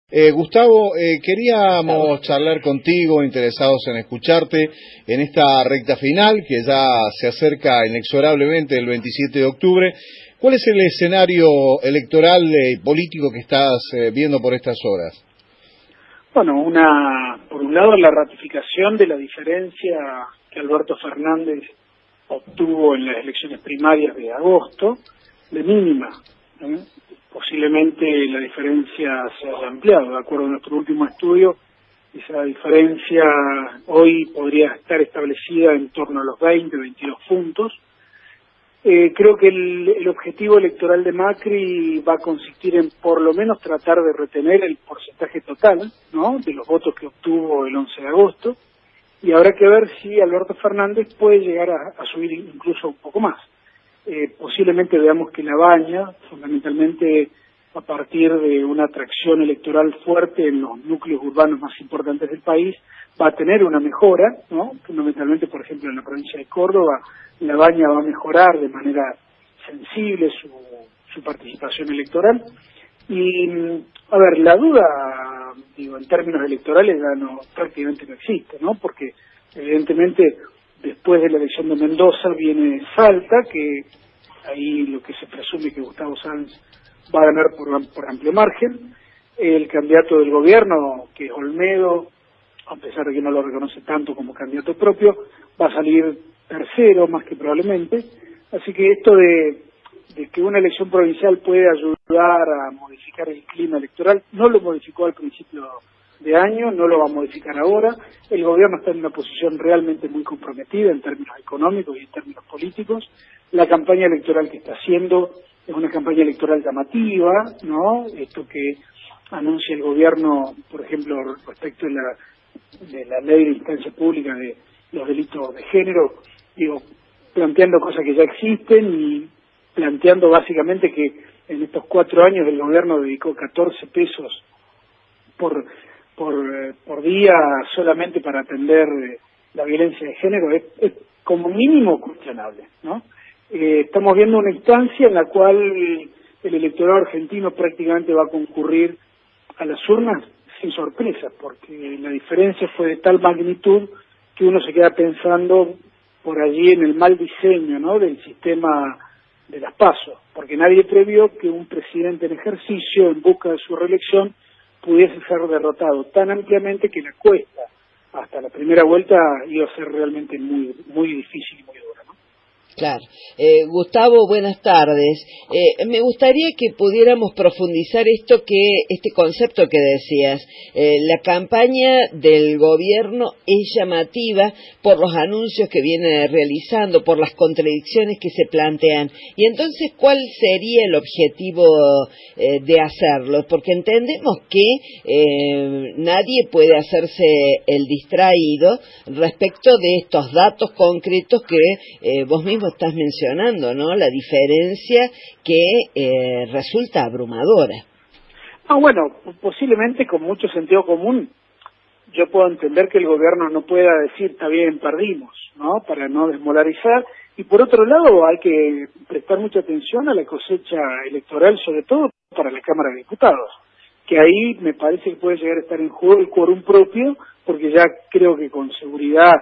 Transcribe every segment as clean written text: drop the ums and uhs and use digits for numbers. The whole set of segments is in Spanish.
Gustavo, queríamos charlar contigo, interesados en escucharte en esta recta final que ya se acerca inexorablemente el 27 de octubre. ¿Cuál es el escenario electoral y político que estás viendo por estas horas? Bueno, por un lado la ratificación de la diferencia que Alberto Fernández obtuvo en las elecciones primarias de agosto, de mínima, ¿eh? Posiblemente la diferencia se haya ampliado. De acuerdo a nuestro último estudio, esa diferencia hoy podría estar establecida en torno a los 22 puntos. Creo que el objetivo electoral de Macri va a consistir en por lo menos tratar de retener el porcentaje total, ¿no?, de los votos que obtuvo el 11 de agosto, y habrá que ver si Alberto Fernández puede llegar a subir incluso un poco más. Posiblemente veamos que La Baña, fundamentalmente a partir de una atracción electoral fuerte en los núcleos urbanos más importantes del país, va a tener una mejora, ¿no? Fundamentalmente, por ejemplo, en la provincia de Córdoba, La Baña va a mejorar de manera sensible su participación electoral. Y, a ver, la duda, digo, en términos electorales ya prácticamente no existe, ¿no? Porque, evidentemente, después de la elección de Mendoza viene Salta, que ahí lo que se presume que Gustavo Sanz va a ganar por amplio margen. El candidato del gobierno, que es Olmedo, a pesar de que no lo reconoce tanto como candidato propio, va a salir tercero más que probablemente. Así que esto de que una elección provincial puede ayudar a modificar el clima electoral, no lo modificó al principio de año, no lo va a modificar ahora. El gobierno está en una posición realmente muy comprometida en términos económicos y en términos políticos. La campaña electoral que está haciendo es una campaña electoral llamativa, ¿no? Esto que anuncia el gobierno, por ejemplo, respecto de la ley de instancia pública de los delitos de género, digo, planteando cosas que ya existen y planteando básicamente que en estos 4 años el gobierno dedicó 14 pesos por día solamente para atender la violencia de género, es como mínimo cuestionable, ¿no? Estamos viendo una instancia en la cual el electorado argentino prácticamente va a concurrir a las urnas sin sorpresa, porque la diferencia fue de tal magnitud que uno se queda pensando por allí en el mal diseño, ¿no?, del sistema de las PASO, porque nadie previó que un presidente en ejercicio, en busca de su reelección, pudiese ser derrotado tan ampliamente que la cuesta hasta la primera vuelta iba a ser realmente muy, muy difícil y muy dura, ¿no? Claro. Gustavo, buenas tardes. Me gustaría que pudiéramos profundizar este concepto que decías. La campaña del gobierno es llamativa por los anuncios que viene realizando, por las contradicciones que se plantean. Y entonces, ¿cuál sería el objetivo de hacerlo? Porque entendemos que nadie puede hacerse el distraído respecto de estos datos concretos que vos mismo estás mencionando, ¿no? La diferencia que resulta abrumadora. Bueno, posiblemente con mucho sentido común yo puedo entender que el gobierno no pueda decir, está bien, perdimos, ¿no?, para no desmoralizar. Y por otro lado hay que prestar mucha atención a la cosecha electoral, sobre todo para la Cámara de Diputados, que ahí me parece que puede llegar a estar en juego el quórum propio, porque ya creo que con seguridad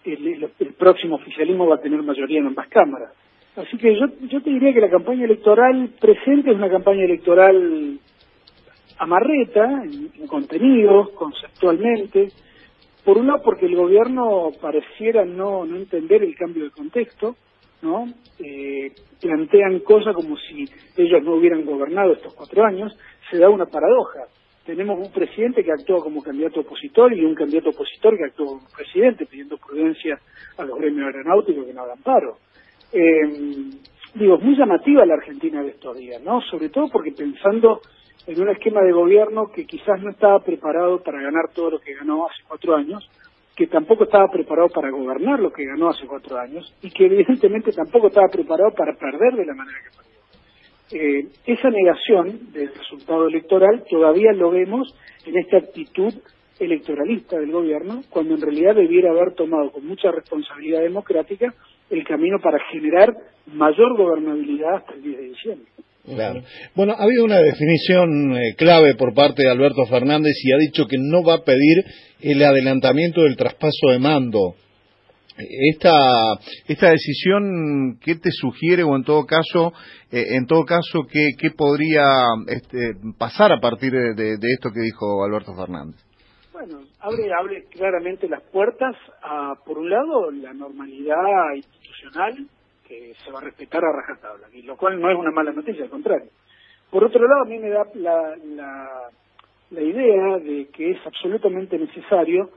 el próximo oficialismo va a tener mayoría en ambas cámaras. Así que yo te diría que la campaña electoral presente es una campaña electoral amarreta en contenidos, conceptualmente. Por un lado, porque el gobierno pareciera no entender el cambio de contexto, ¿no? Plantean cosas como si ellos no hubieran gobernado estos 4 años. Se da una paradoja. Tenemos un presidente que actúa como candidato opositor y un candidato opositor que actúa como presidente, pidiendo prudencia a los gremios aeronáuticos que no hagan paro. Digo, es muy llamativa la Argentina de estos días, ¿no? Sobre todo porque pensando en un esquema de gobierno que quizás no estaba preparado para ganar todo lo que ganó hace 4 años, que tampoco estaba preparado para gobernar lo que ganó hace 4 años, y que evidentemente tampoco estaba preparado para perder de la manera que perdió. Esa negación del resultado electoral todavía lo vemos en esta actitud electoralista del gobierno, cuando en realidad debiera haber tomado con mucha responsabilidad democrática el camino para generar mayor gobernabilidad hasta el 10 de diciembre. Claro. Bueno, ha habido una definición clave por parte de Alberto Fernández y ha dicho que no va a pedir el adelantamiento del traspaso de mando. Esta decisión, ¿qué te sugiere o en todo caso, qué podría pasar a partir de esto que dijo Alberto Fernández? Bueno, abre claramente las puertas a, por un lado, la normalidad institucional que se va a respetar a rajatabla, y lo cual no es una mala noticia, al contrario. Por otro lado, a mí me da la idea de que es absolutamente necesario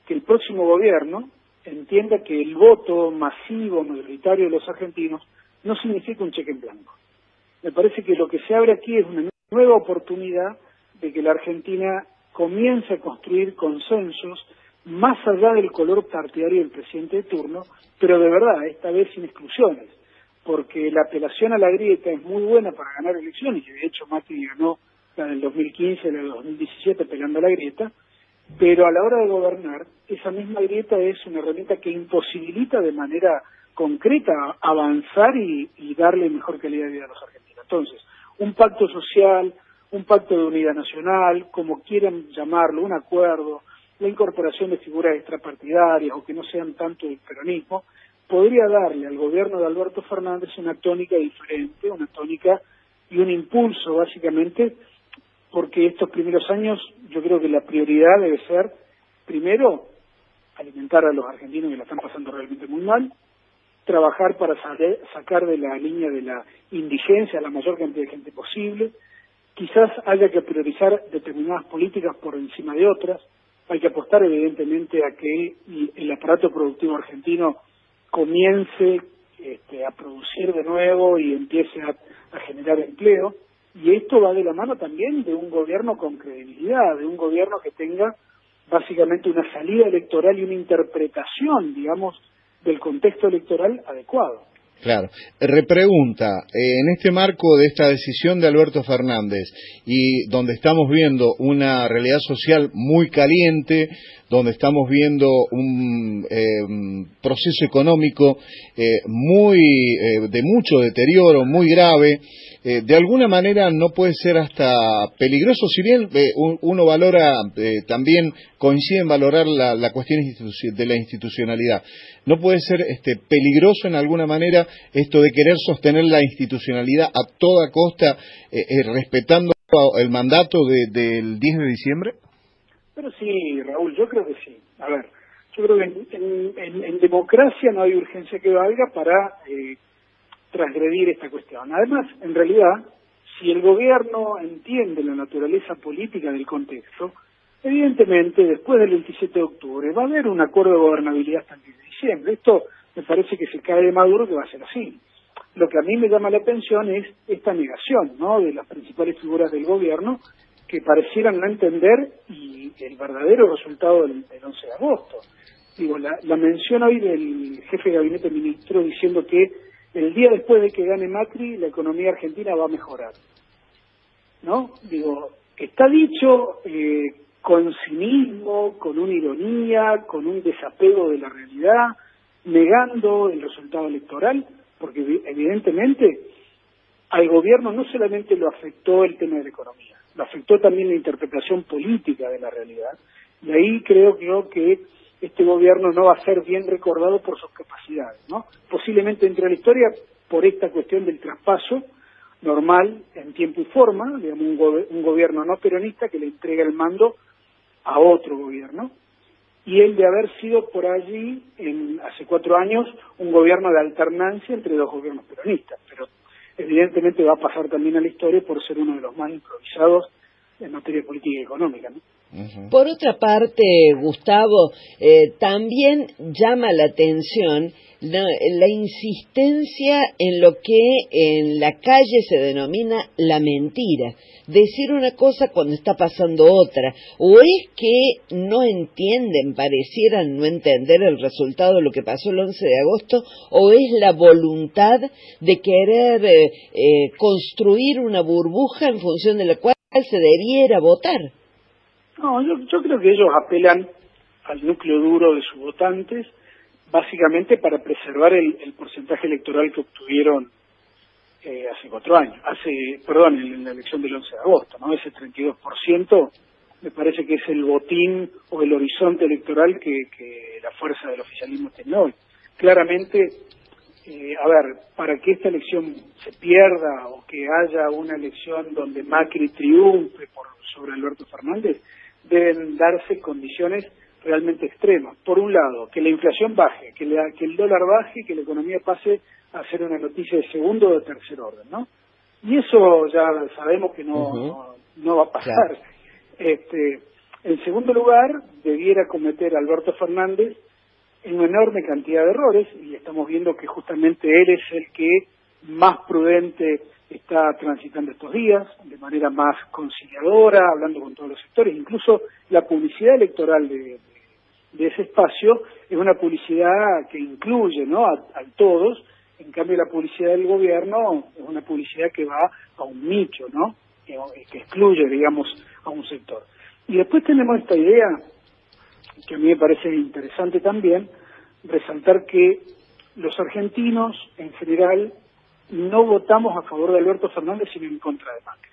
que el próximo gobierno entienda que el voto masivo, mayoritario de los argentinos no significa un cheque en blanco. Me parece que lo que se abre aquí es una nueva oportunidad de que la Argentina comience a construir consensos más allá del color partidario del presidente de turno, pero de verdad, esta vez sin exclusiones, porque la apelación a la grieta es muy buena para ganar elecciones, y de hecho Macri ganó la del 2015 y la del 2017 apelando a la grieta, pero a la hora de gobernar, esa misma grieta es una herramienta que imposibilita de manera concreta avanzar y darle mejor calidad de vida a los argentinos. Entonces, un pacto social, un pacto de unidad nacional, como quieran llamarlo, un acuerdo, la incorporación de figuras extrapartidarias o que no sean tanto del peronismo, podría darle al gobierno de Alberto Fernández una tónica diferente, una tónica y un impulso básicamente, porque estos primeros años yo creo que la prioridad debe ser, primero, alimentar a los argentinos que la están pasando realmente muy mal, trabajar para sacar de la línea de la indigencia a la mayor cantidad de gente posible, quizás haya que priorizar determinadas políticas por encima de otras, hay que apostar evidentemente a que el aparato productivo argentino comience a producir de nuevo y empiece a generar empleo, y esto va de la mano también de un gobierno con credibilidad, de un gobierno que tenga básicamente una salida electoral y una interpretación, digamos, del contexto electoral adecuado. Claro. Repregunta, en este marco de esta decisión de Alberto Fernández y donde estamos viendo una realidad social muy caliente, donde estamos viendo un proceso económico de mucho deterioro, muy grave, de alguna manera no puede ser hasta peligroso, si bien uno valora, también coincide en valorar la cuestión de la institucionalidad. ¿No puede ser peligroso en alguna manera esto de querer sostener la institucionalidad a toda costa, respetando el mandato del 10 de diciembre? Pero sí, Raúl, yo creo que sí. A ver, yo creo que en democracia no hay urgencia que valga para transgredir esta cuestión. Además, en realidad, si el gobierno entiende la naturaleza política del contexto, evidentemente, después del 27 de octubre va a haber un acuerdo de gobernabilidad hasta el 10 de diciembre. Esto me parece que se cae de maduro que va a ser así. Lo que a mí me llama la atención es esta negación, ¿no?, de las principales figuras del gobierno que parecieran no entender y el verdadero resultado del 11 de agosto. Digo, la mención hoy del jefe de gabinete ministro diciendo que el día después de que gane Macri la economía argentina va a mejorar, ¿no? Digo, está dicho con cinismo, con una ironía, con un desapego de la realidad, negando el resultado electoral, porque evidentemente al gobierno no solamente lo afectó el tema de la economía, lo afectó también la interpretación política de la realidad, y ahí creo yo que este gobierno no va a ser bien recordado por sus capacidades, ¿no? Posiblemente entre la historia por esta cuestión del traspaso normal en tiempo y forma, digamos un gobierno no peronista que le entrega el mando a otro gobierno, y el de haber sido por allí, hace 4 años, un gobierno de alternancia entre 2 gobiernos peronistas, pero evidentemente va a pasar también a la historia por ser uno de los más improvisados en materia política y económica, ¿no? Por otra parte, Gustavo, también llama la atención la insistencia en lo que en la calle se denomina la mentira. Decir una cosa cuando está pasando otra. O es que no entienden, parecieran no entender el resultado de lo que pasó el 11 de agosto, o es la voluntad de querer construir una burbuja en función de la cual se debiera votar. No, yo creo que ellos apelan al núcleo duro de sus votantes, básicamente para preservar el porcentaje electoral que obtuvieron hace 4 años, en la elección del 11 de agosto, ¿no? Ese 32% me parece que es el botín o el horizonte electoral que la fuerza del oficialismo tiene hoy. Claramente, para que esta elección se pierda o que haya una elección donde Macri triunfe sobre Alberto Fernández, deben darse condiciones realmente extremas. Por un lado, que la inflación baje, que el dólar baje, que la economía pase a ser una noticia de segundo o de tercer orden, ¿no? Y eso ya sabemos que no va a pasar. Claro. En segundo lugar, debiera cometer Alberto Fernández en una enorme cantidad de errores, y estamos viendo que justamente él es el que más prudente está transitando estos días, de manera más conciliadora, hablando con todos los sectores. Incluso la publicidad electoral de ese espacio es una publicidad que incluye, ¿no?, a todos. En cambio, la publicidad del gobierno es una publicidad que va a un nicho, ¿no?, que excluye, digamos, a un sector. Y después tenemos esta idea, que a mí me parece interesante también, resaltar que los argentinos, en general, no votamos a favor de Alberto Fernández, sino en contra de Macri.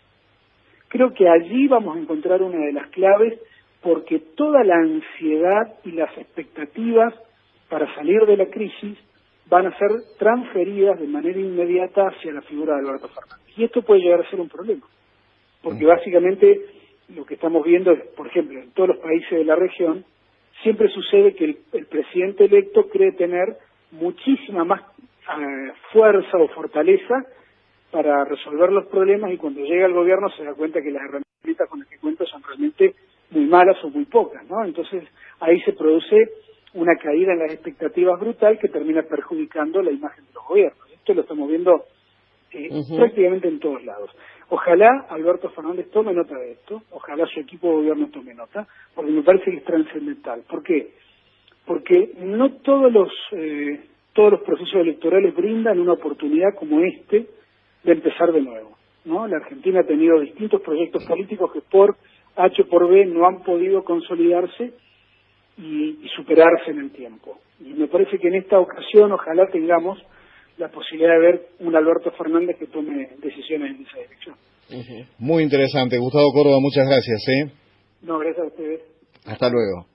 Creo que allí vamos a encontrar una de las claves, porque toda la ansiedad y las expectativas para salir de la crisis van a ser transferidas de manera inmediata hacia la figura de Alberto Fernández. Y esto puede llegar a ser un problema, porque básicamente lo que estamos viendo es, por ejemplo, en todos los países de la región, siempre sucede que el presidente electo cree tener muchísima más fuerza o fortaleza para resolver los problemas, y cuando llega al gobierno se da cuenta que las herramientas con las que cuenta son realmente muy malas o muy pocas, ¿no? Entonces ahí se produce una caída en las expectativas brutal que termina perjudicando la imagen de los gobiernos. Esto lo estamos viendo prácticamente en todos lados. Ojalá Alberto Fernández tome nota de esto, ojalá su equipo de gobierno tome nota, porque me parece que es trascendental. ¿Por qué? Porque no todos los procesos electorales brindan una oportunidad como este de empezar de nuevo, ¿no? La Argentina ha tenido distintos proyectos políticos que por H o por B no han podido consolidarse y superarse en el tiempo. Y me parece que en esta ocasión ojalá tengamos la posibilidad de ver un Alberto Fernández que tome decisiones en esa dirección. Muy interesante. Gustavo Córdoba, muchas gracias. No, gracias a ustedes. Hasta luego.